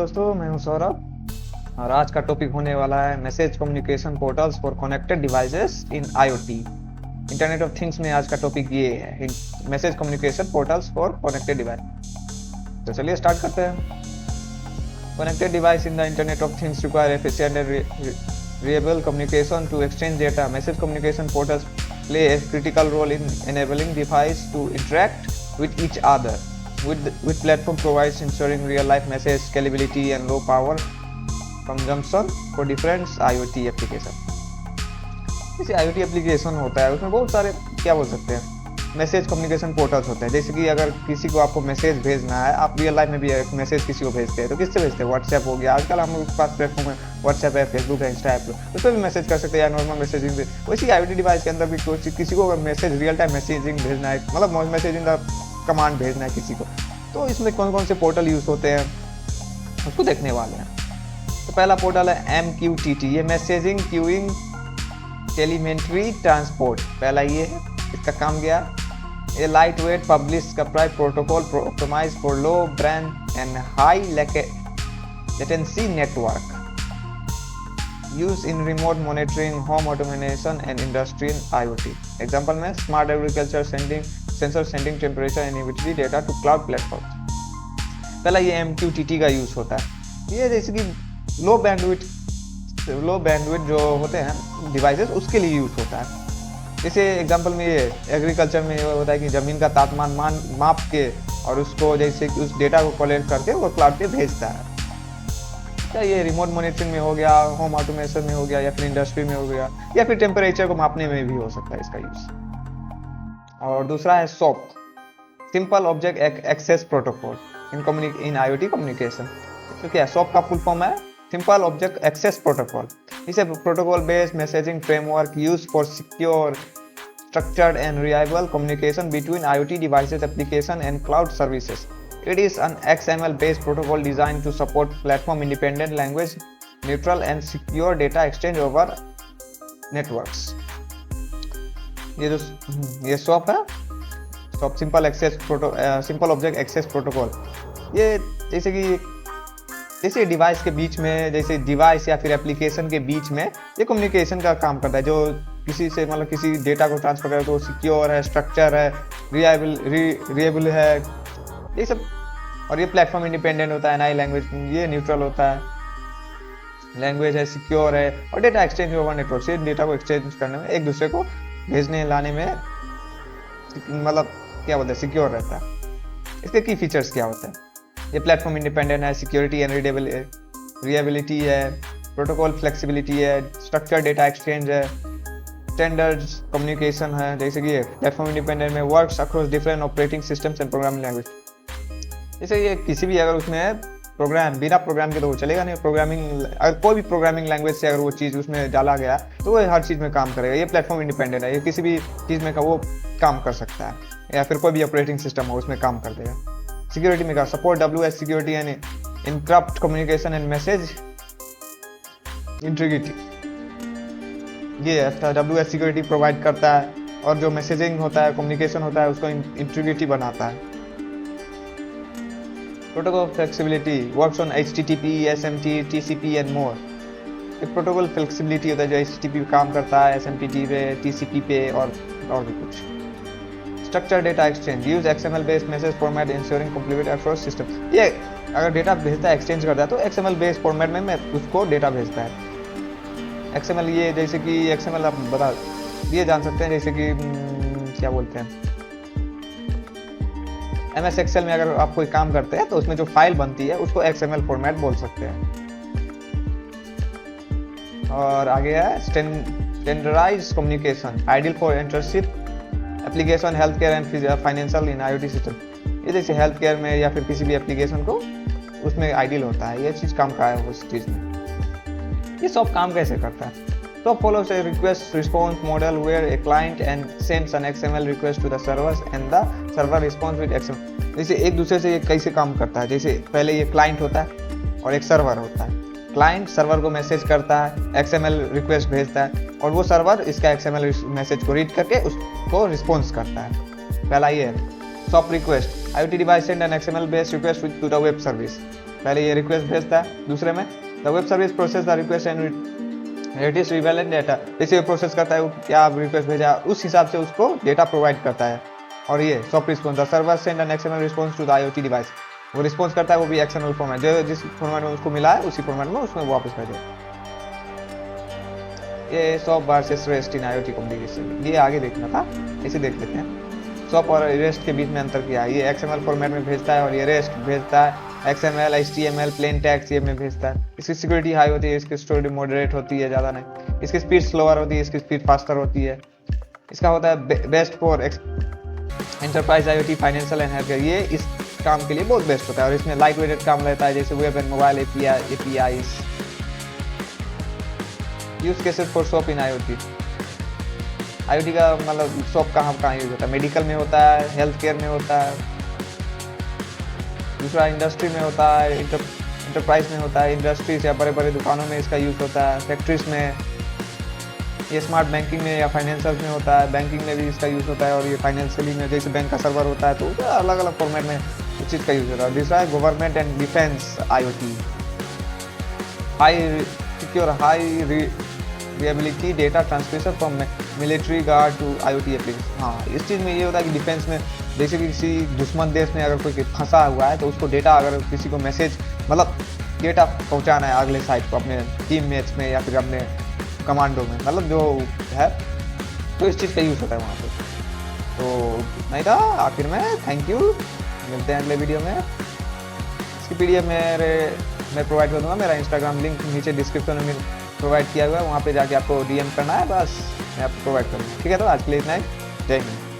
दोस्तों, मैं हूं सौरभ और आज का टॉपिक होने वाला है message communication portals for connected devices in IoT. Internet of things में आज का टॉपिक ये है, message communication portals for connected device. तो चलिए स्टार्ट करते हैं। Connected device in the internet of things require efficient and reliable communication to exchange data. Message communication portals play a critical role in enabling devices to interact with each other. With platform provides ensuring real-life message scalability and low power consumption for different IoT application. जैसे IoT application होता है उसमें बहुत सारे क्या बोल सकते हैं मैसेज कम्युनिकेशन पोर्टल्स होते हैं। जैसे कि अगर किसी को आपको मैसेज भेजना है, आप रियल लाइफ में भी एक मैसेज किसी को भेजते हैं तो किससे भेजते हैं? व्हाट्सएप हो गया, आजकल हम लोग के पास प्लेटफॉर्म है, व्हाट्सएप है, फेसबुक है, इंस्टा है, उस पर भी मैसेज कर सकते हैं या नॉर्मल मैसेजिंग भी। वैसे IoT डिवाइस के अंदर भी किसी को मैसेज रियल टाइम मैसेजिंग भेजना है, मतलब मैसेजिंग का कमांड भेजना है किसी को, तो इसमें कौन कौन से पोर्टल यूज होते हैं उसको देखने वाले हैं। तो पहला पोर्टल है MQTT, ये मैसेजिंग क्यूइंग टेलीमेट्री ट्रांसपोर्ट। पहला ये है, इसका काम गया a lightweight public subscribe protocol optimized for low band and high latency network used in remote monitoring, home automation and industrial IoT. Example में smart agriculture sensor sending temperature and humidity data to cloud platform। पहला ये MQTT का use होता है। ये जैसे कि लो bandwidth जो होते हैं डिवाइसेस उसके लिए यूज होता है। जैसे एग्जांपल में ये एग्रीकल्चर में ये होता है कि ज़मीन का तापमान माप के और उसको जैसे कि उस डेटा को कलेक्ट करके वो क्लाउड पे भेजता है। क्या ये रिमोट मॉनिटरिंग में हो गया, होम ऑटोमेशन में हो गया, या फिर इंडस्ट्री में हो गया, या फिर टेम्परेचर को मापने में भी हो सकता है इसका यूज। और दूसरा है SOAP, simple object access protocol in IoT communication. तो क्या SOAP का फुल फॉर्म है सिंपल ऑब्जेक्ट एक्सेस प्रोटोकॉल। इसे protocol based messaging framework used for secure structured and reliable communication between IoT devices, application and cloud services. It is an XML-based protocol designed to support platform-independent, language-neutral and secure data exchange over networks. ये SOAP है, SOAP simple object access protocol. ये जैसे device के बीच में, जैसे device या फिर application के बीच में ये कम्युनिकेशन का काम करता है, जो किसी से मतलब किसी डेटा को ट्रांसफर करे तो सिक्योर है, स्ट्रक्चर है, रिलायबल है, ये सब। और ये प्लेटफॉर्म इंडिपेंडेंट होता है, नई लैंग्वेज ये न्यूट्रल होता है, लैंग्वेज है, सिक्योर है, और डेटा एक्सचेंज ओवर नेटवर्क से डेटा को एक्सचेंज करने में, एक दूसरे को भेजने लाने में मतलब क्या बोलते हैं सिक्योर रहता है। इसके की फीचर्स क्या होते हैं? ये प्लेटफॉर्म इंडिपेंडेंट है, सिक्योरिटी एंड रिलायबिलिटी है, प्रोटोकॉल फ्लेक्सिबिलिटी है, स्ट्रक्चर डेटा एक्सचेंज है, स्टैंडर्ड्स कम्युनिकेशन है। जैसे कि ये प्लेटफॉर्म इंडिपेंडेंट में works across different operating systems and programming language. जैसे ये किसी भी अगर उसमें प्रोग्राम बिना प्रोग्राम के तो वो चलेगा नहीं। प्रोग्रामिंग अगर कोई भी प्रोग्रामिंग लैंग्वेज से अगर वो चीज़ उसमें डाला गया तो वो हर चीज़ में काम करेगा। ये प्लेटफॉर्म इंडिपेंडेंट है, ये किसी भी चीज़ में का वो काम कर सकता है, या फिर कोई भी ऑपरेटिंग सिस्टम हो उसमें काम कर देगा। सिक्योरिटी में का support WS security and encrypt communication and message integrity. ये WS सिक्योरिटी प्रोवाइड करता है और जो मैसेजिंग होता है, कम्युनिकेशन होता है, उसको इंटीग्रिटी बनाता है। Protocol flexibility works on HTTP, SMT, TCP and more. एक प्रोटोकॉल फ्लेक्सिबिलिटी होता है जो HTTP पे काम करता है, SMTP पे, TCP पे और भी कुछ। Structure data exchange use XML based message format ensuring complete across system. ये अगर डेटा भेजता है, एक्सचेंज करता है तो XML बेस्ड फॉर्मेट में मैं उसको डेटा भेजता है। XML ये जैसे कि XML आप बता ये जान सकते हैं, जैसे कि क्या बोलते हैं MS Excel में अगर आप कोई काम करते हैं तो उसमें जो फाइल बनती है उसको XML फॉर्मेट बोल सकते हैं। और आगे है standardised communication ideal for enterprise application, health care and financial in IoT system. ये जैसे हेल्थ केयर में या फिर किसी भी एप्लीकेशन को उसमें आइडियल होता है, ये चीज़ काम का है उस चीज़ में। ये सब काम कैसे करता है? तो follows a request response model where a client and sends an XML request to the servers and the server responds with XML। जैसे एक दूसरे से ये कैसे काम करता है? जैसे पहले ये क्लाइंट होता है और एक सर्वर होता है। क्लाइंट सर्वर को मैसेज करता है, XML रिक्वेस्ट भेजता है और वो सर्वर इसका XML मैसेज को रीड करके उसको रिस्पॉन्स करता है। पहला ये है SOAP request, IoT device send an XML based request to the web service. पहले ये रिक्वेस्ट भेजता है, दूसरे में the web service process the request and it is relevant data, जैसे प्रोसेस करता है वो क्या रिक्वेस्ट भेजा उस हिसाब से उसको डेटा प्रोवाइड करता है। और ये soft response the server send an XML response to the IoT device, वो रिस्पॉन्स करता है वो भी एक्सएमएल फॉर्मेट, जो जिस फॉर्मेट में उसको मिला है उसी फॉर्मेट में उसमें वापस भेजे। ये shop versus rest in IoT communication, ये आगे देखना था, इसे देख लेते हैं। सॉप और रेस्ट के बीच में अंतर क्या है, ये एक्सएमएल फॉर्मेट में भेजता है और ये रेस्ट भेजता है एक्सएमएल एचटीएमएल प्लेन टेक्स्ट ये में भेजता है। इसकी सिक्योरिटी हाई होती है, इसकी स्टोरेज मॉडरेट होती है, ज़्यादा नहीं, इसकी स्पीड स्लोअर होती है, इसकी स्पीड फास्टर होती है। इसका होता है best for enterprise IoT financial and health care, ये इस काम के लिए बहुत बेस्ट होता है और इसमें लाइट वेटेड काम रहता है, जैसे web and mobile APIs. Use cases for shop in IoT, IoT का मतलब सॉप कहाँ यूज होता है, मेडिकल में होता है, हेल्थ केयर में होता है, दूसरा इंडस्ट्री में होता है, इंटरप्राइज में होता है, इंडस्ट्रीज या बड़े बड़े दुकानों में इसका यूज होता है, फैक्ट्रीज में, ये स्मार्ट बैंकिंग में या फाइनेंशियल में होता है, बैंकिंग में भी इसका यूज होता है, और ये फाइनेंशियली में जैसे बैंक का सर्वर होता है तो अलग अलग फॉर्मेट में उस चीज़ का यूज होता है। दूसरा है government and defence IoT, high secure high reliability data transmission from military guard to IoT application. हाँ, इस चीज़ में ये होता है कि डिफेंस में जैसे कि किसी दुश्मन देश में अगर कोई फंसा हुआ है तो उसको डेटा, अगर किसी को मैसेज मतलब डेटा पहुंचाना है अगले साइड को अपने टीम मेट्स में या फिर अपने कमांडो में, मतलब जो है, तो इस चीज़ का यूज़ होता है वहाँ पे। तो नहीं था आखिर में, थैंक यू, मिलते हैं अगले वीडियो में। इसकी पीडीएफ मैं प्रोवाइड कर दूँगा, मेरा इंस्टाग्राम लिंक नीचे डिस्क्रिप्शन में प्रोवाइड किया हुआ है, वहाँ पे जाके आपको डीएम करना है, बस मैं आपको प्रोवाइड करूँगा। ठीक है, तो आज के लिए इतना ही, जय हिंद।